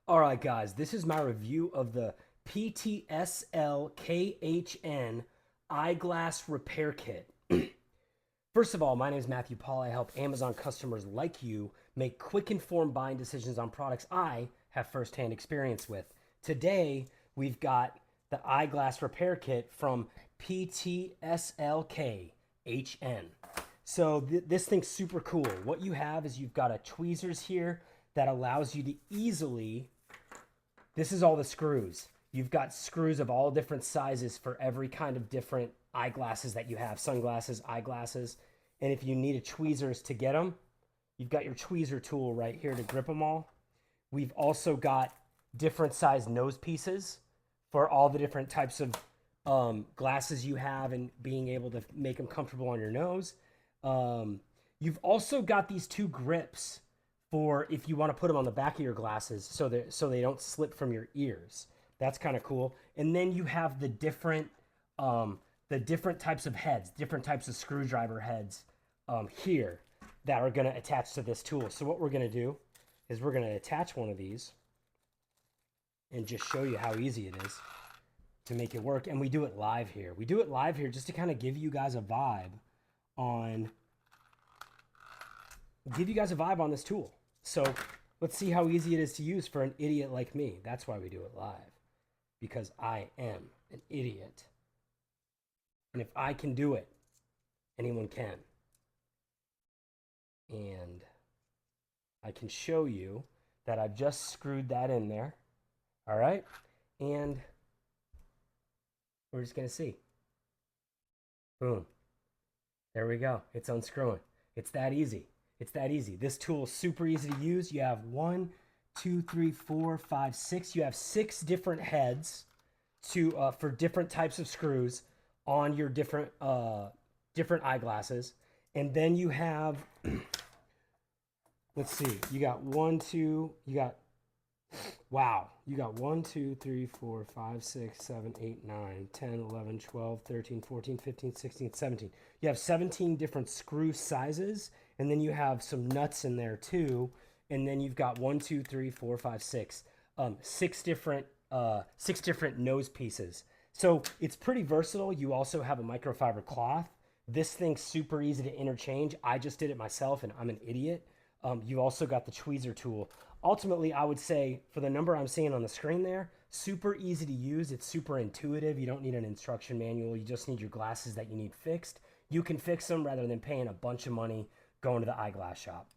All right, guys, this is my review of the PTSLKHN Eyeglass Repair Kit. First of all, my name is Matthew Paul. I help Amazon customers like you make quick, informed buying decisions on products I have firsthand experience with. Today, we've got the Eyeglass Repair Kit from PTSLKHN. So this thing's super cool. What you have is you've got a tweezers here that allows you to easily, this is all the screws. You've got screws of all different sizes for every kind of different eyeglasses that you have, sunglasses, eyeglasses. And if you need a tweezers to get them, you've got your tweezer tool right here to grip them all. We've also got different size nose pieces for all the different types of glasses you have and being able to make them comfortable on your nose. You've also got these two grips for if you want to put them on the back of your glasses so they don't slip from your ears. That's kind of cool. And then you have the different types of heads, different types of screwdriver heads here that are going to attach to this tool. So what we're going to do is we're going to attach one of these and just show you how easy it is to make it work. And we do it live here. We do it live here just to kind of give you guys a vibe on this tool. So let's see how easy it is to use for an idiot like me. That's why we do it live, because I am an idiot. And if I can do it, anyone can. And I can show you that I've just screwed that in there. All right. And we're just going to see. Boom. There we go. It's unscrewing. It's that easy. It's that easy. This tool is super easy to use. You have 1, 2, 3, 4, 5, 6. You have 6 different heads for different types of screws on your different eyeglasses. And then you have, let's see, you got 1, 2, you got 1, 2, 3, 4, 5, 6, 7, 8, 9, 10, 11, 12, 13, 14, 15, 16, 17. You have 17 different screw sizes, and then you have some nuts in there too. And then you've got 1, 2, 3, 4, 5, 6, 6 different nose pieces. So it's pretty versatile. You also have a microfiber cloth. This thing's super easy to interchange. I just did it myself, and I'm an idiot. You also got the tweezer tool. Ultimately, I would say for the number I'm seeing on the screen there, super easy to use. It's super intuitive. You don't need an instruction manual. You just need your glasses that you need fixed. You can fix them rather than paying a bunch of money going to the eyeglass shop.